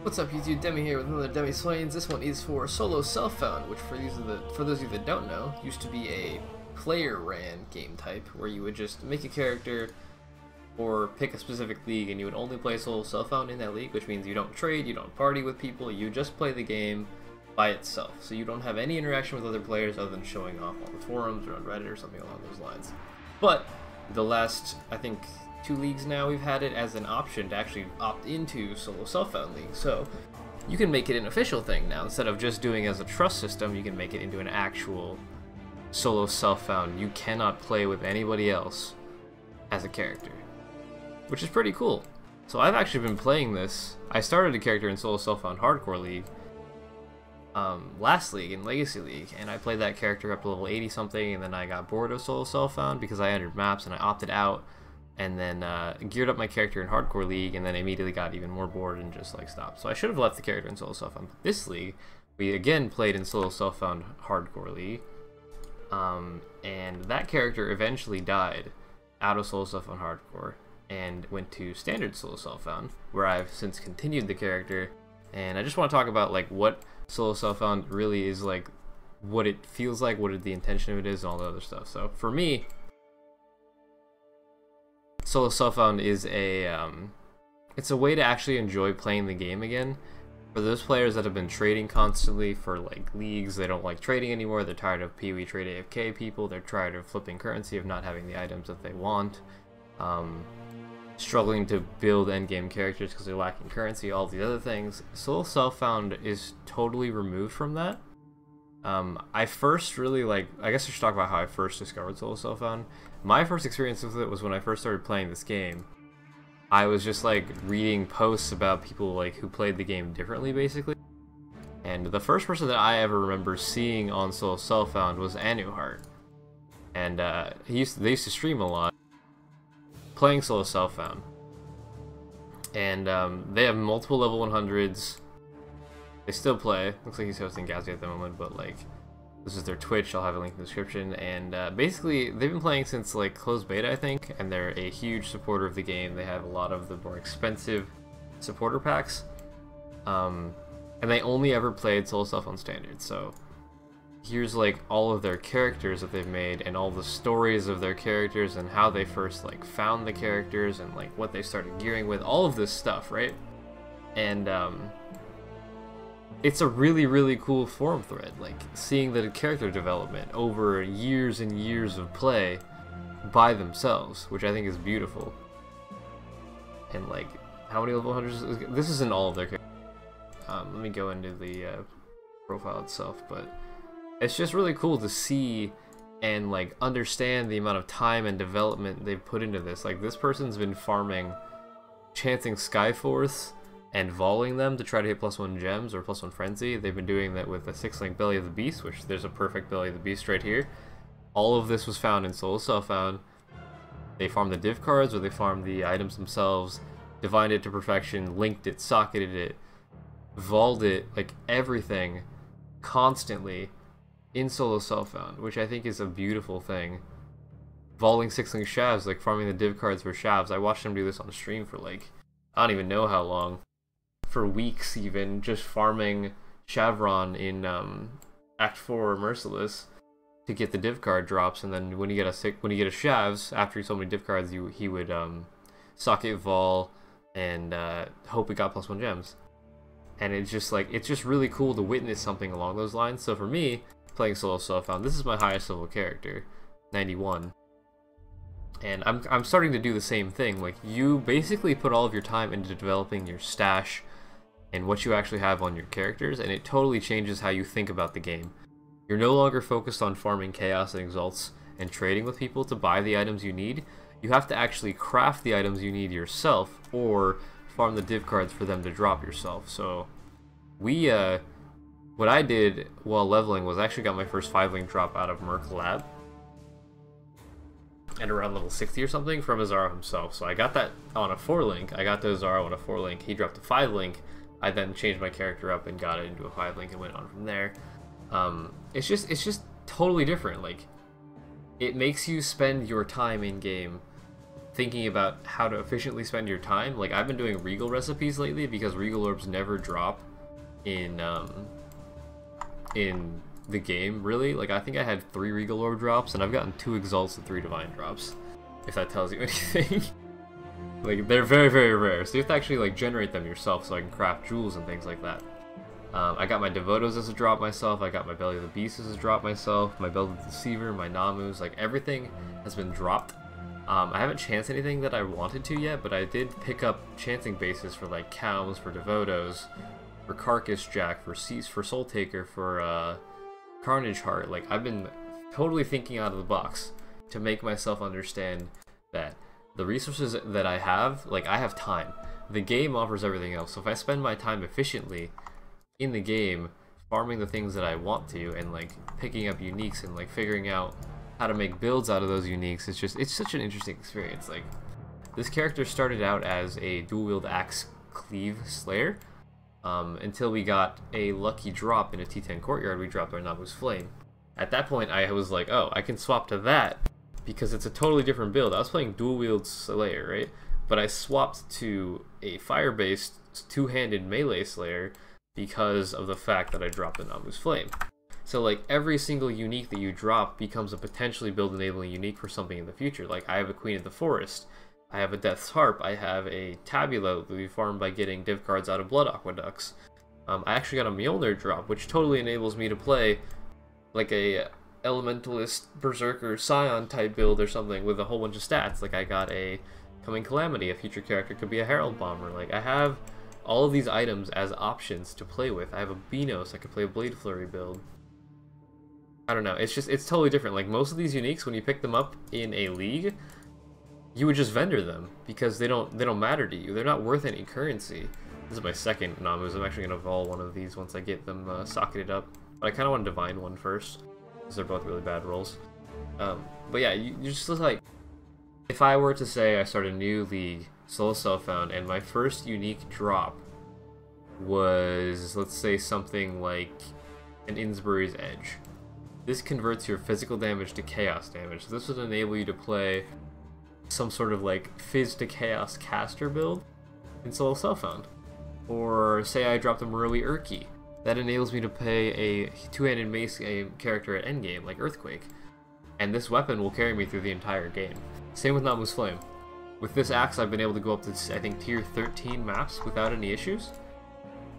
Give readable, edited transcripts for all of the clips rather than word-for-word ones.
What's up YouTube, Demi here with another Demi Splains. This one is for solo self-found, which for those of you that don't know, used to be a player-ran game type, where you would just make a character or pick a specific league and you would only play solo self-found in that league, which means you don't trade, you don't party with people, you just play the game by itself. So you don't have any interaction with other players other than showing off on the forums or on Reddit or something along those lines. But the last, I think, 2 leagues now, we've had it as an option to actually opt into solo self-found league. So you can make it an official thing now. Instead of just doing it as a trust system, you can make it into an actual solo self-found. You cannot play with anybody else as a character, which is pretty cool. So I've actually been playing this. I started a character in solo self-found hardcore league, last league, in Legacy League, and I played that character up to level 80 something, and then I got bored of solo self-found because I entered maps and I opted out, and then geared up my character in hardcore league, and then immediately got even more bored and just like stopped. So I should have left the character in solo self-found. This league, we again played in solo self-found hardcore league, and that character eventually died out of solo self-found hardcore and went to standard solo self-found, where I've since continued the character. And I just want to talk about like what solo self-found really is, like what it feels like, what the intention of it is, and all the other stuff. So for me, solo self-found is it's a way to actually enjoy playing the game again. For those players that have been trading constantly for like leagues, they don't like trading anymore, they're tired of POE trade AFK people, they're tired of flipping currency, of not having the items that they want, struggling to build endgame characters because they're lacking currency, all the other things. Solo self-found is totally removed from that. I first really I guess I should talk about how I first discovered solo self-found. My first experience with it was when I first started playing this game. I was just like reading posts about people like who played the game differently, basically. And the first person that I ever remember seeing on solo self-found was Anuhart. And they used to stream a lot playing solo self-found. And they have multiple level 100s. They still play. Looks like he's hosting Gazi at the moment, but like, this is their Twitch. I'll have a link in the description. And basically, they've been playing since like closed beta, I think, and they're a huge supporter of the game. They have a lot of the more expensive supporter packs, and they only ever played solo self-found standard. So here's like all of their characters that they've made, and all the stories of their characters, and how they first like found the characters, and like what they started gearing with, all of this stuff, right? And it's a really, really cool forum thread, like seeing the character development over years and years of play by themselves, which I think is beautiful. And like, how many level 100s? This isn't all of their characters. Let me go into the profile itself, but it's just really cool to see and like understand the amount of time and development they've put into this. Like, this person's been farming, chancing Skyforce and volleying them to try to hit +1 gems or +1 frenzy. They've been doing that with a 6-link Belly of the Beast, which there's a perfect Belly of the Beast right here. All of this was found in solo self-found. They farmed the div cards, or they farmed the items themselves, divined it to perfection, linked it, socketed it, volled it, like everything, constantly in solo self-found, which I think is a beautiful thing. Volleying 6-link shavs, like farming the div cards for shavs. I watched them do this on stream for like, I don't even know how long. For weeks even, just farming Shavron in Act 4 Merciless to get the div card drops, and then when you get a Shavs, after so many div cards, he would socket vol and hope it got +1 gems. And it's just like, it's just really cool to witness something along those lines. So for me, playing solo self-found, this is my highest level character, 91. And I'm starting to do the same thing. Like, you basically put all of your time into developing your stash and what you actually have on your characters, and it totally changes how you think about the game. You're no longer focused on farming chaos and exalts and trading with people to buy the items you need. You have to actually craft the items you need yourself, or farm the div cards for them to drop yourself. So we what I did while leveling was actually got my first 5-link drop out of MacLeod at around level 60 or something from Azaro himself. So I got that on a 4-link. I got the Azaro on a 4-link. He dropped a 5-link. I then changed my character up and got it into a 5-link and went on from there. It's just totally different. Like, it makes you spend your time in game thinking about how to efficiently spend your time, like I've been doing Regal recipes lately because Regal orbs never drop in the game, really. Like I think I had 3 Regal orb drops and I've gotten 2 Exalts and 3 Divine drops, if that tells you anything. Like they're very, very rare, so you have to actually like generate them yourself so I can craft jewels and things like that. I got my Devotos as a drop myself, I got my Belly of the Beast as a drop myself, my Bell of the Deceiver, my Namus, like everything has been dropped. I haven't chanced anything that I wanted to yet, but I did pick up chancing bases for like Cows, for Devotos, for Carcass Jack, for Cease, for Soul Taker, for Carnage Heart. Like I've been totally thinking out of the box to make myself understand that the resources that I have, like I have time. The game offers everything else, so if I spend my time efficiently in the game, farming the things that I want to, and like picking up uniques and like figuring out how to make builds out of those uniques, it's such an interesting experience. Like this character started out as a dual wield axe cleave slayer, until we got a lucky drop in a T10 courtyard. We dropped our Namu's Flame. At that point I was like, oh, I can swap to that because it's a totally different build. I was playing dual wield slayer, right? But I swapped to a fire based two-handed melee slayer because of the fact that I dropped the Namu's Flame. So like every single unique that you drop becomes a potentially build enabling unique for something in the future. Like I have a Queen of the Forest, I have a Death's Harp, I have a Tabula that we farm by getting div cards out of Blood Aqueducts. I actually got a Mjolnir drop, which totally enables me to play like a Elementalist Berserker Scion type build or something with a whole bunch of stats. Like I got a Coming Calamity, a future character could be a Herald Bomber. Like I have all of these items as options to play with. I have a Benos, I could play a Blade Flurry build. I don't know, it's totally different. Like most of these uniques, when you pick them up in a league, you would just vendor them because they don't matter to you. They're not worth any currency. This is my second Namus. I'm actually gonna vol one of these once I get them socketed up. But I kind of want to divine one first because they're both really bad rolls. But yeah, you just like, if I were to say I start a new league, solo self-found, and my first unique drop was, let's say, something like an Innsbury's Edge. This converts your physical damage to chaos damage. So this would enable you to play some sort of like Fizz to Chaos caster build in solo self-found. Or say I dropped a Marui Urki. That enables me to play a two-handed mace character at endgame, like Earthquake. And this weapon will carry me through the entire game. Same with Namu's Flame. With this axe, I've been able to go up to, I think, tier 13 maps without any issues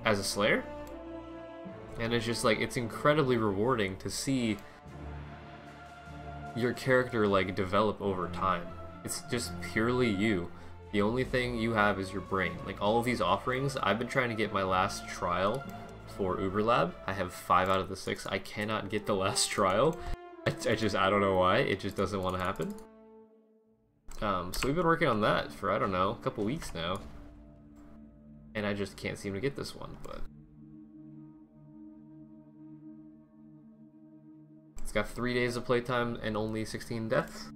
as a Slayer. And it's just like, it's incredibly rewarding to see your character like develop over time. It's just purely you. The only thing you have is your brain. Like all of these offerings, I've been trying to get my last trial for Uberlab. I have 5 out of the 6. I cannot get the last trial. I don't know why. It just doesn't want to happen. So we've been working on that for, I don't know, a couple weeks now. And I just can't seem to get this one, but it's got 3 days of playtime and only 16 deaths.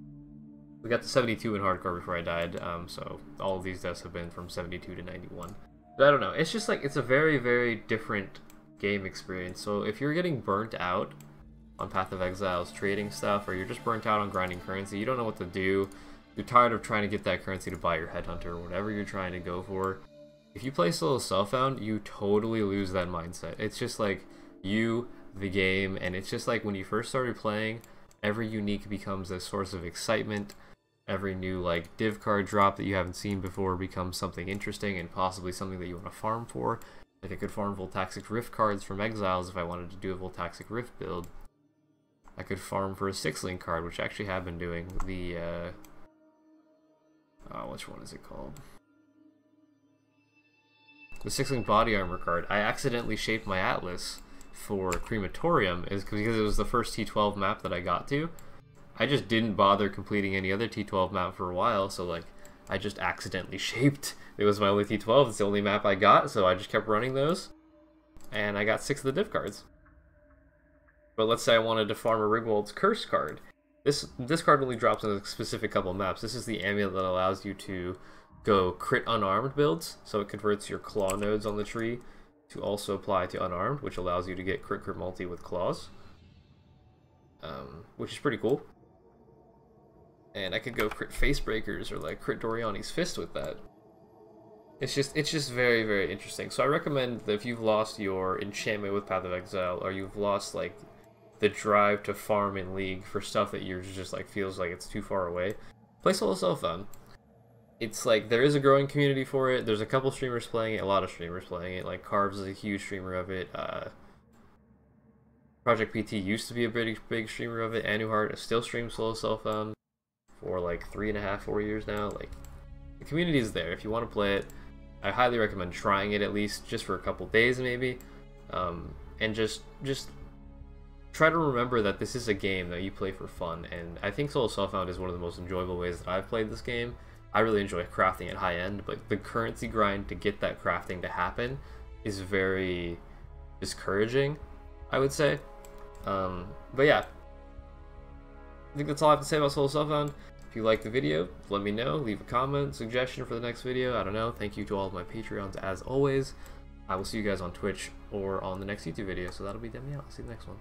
We got to 72 in hardcore before I died, so all of these deaths have been from 72 to 91. But I don't know, it's just like, it's a very, very different game experience. So if you're getting burnt out on Path of Exile's trading stuff, or you're just burnt out on grinding currency, you don't know what to do, you're tired of trying to get that currency to buy your headhunter or whatever you're trying to go for, if you play solo self-found, you totally lose that mindset. It's just like you, the game, and it's just like when you first started playing, every unique becomes a source of excitement. Every new like div card drop that you haven't seen before becomes something interesting and possibly something that you want to farm for. Like I could farm Voltaxic Rift cards from Exiles if I wanted to do a Voltaxic Rift build. I could farm for a 6-link card, which I actually have been doing. The which one is it called? The 6-link body armor card. I accidentally shaped my atlas for Crematorium is because it was the first T12 map that I got to. I just didn't bother completing any other T12 map for a while, so like I just accidentally shaped. It was my only T12, it's the only map I got, so I just kept running those. And I got 6 of the div cards. But let's say I wanted to farm a Rigwald's Curse card. This card only drops on a specific couple maps. This is the amulet that allows you to go crit unarmed builds, so it converts your claw nodes on the tree to also apply to unarmed, which allows you to get crit multi with claws, which is pretty cool. and I could go crit face breakers or like crit Doriani's fist with that. It's just very, very interesting. So I recommend that if you've lost your enchantment with Path of Exile, or you've lost like the drive to farm in League for stuff that you're just like feels like it's too far away, play Solo Self-Found. It's like there is a growing community for it. There's a couple streamers playing it, a lot of streamers playing it. Like Carves is a huge streamer of it. Project PT used to be a big streamer of it. Anuhart still streams Solo Self-Found for like 3.5, 4 years now. Like the community is there if you want to play it. I highly recommend trying it at least just for a couple days maybe, and just try to remember that this is a game that you play for fun. And I think Solo Self-Found is one of the most enjoyable ways that I've played this game. I really enjoy crafting at high end, but the currency grind to get that crafting to happen is very discouraging, I would say. But yeah, I think that's all I have to say about Solo Self-Found. If you liked the video, let me know. Leave a comment, suggestion for the next video. I don't know. Thank you to all of my Patreons as always. I will see you guys on Twitch or on the next YouTube video. So that'll be Demi out. See you in the next one.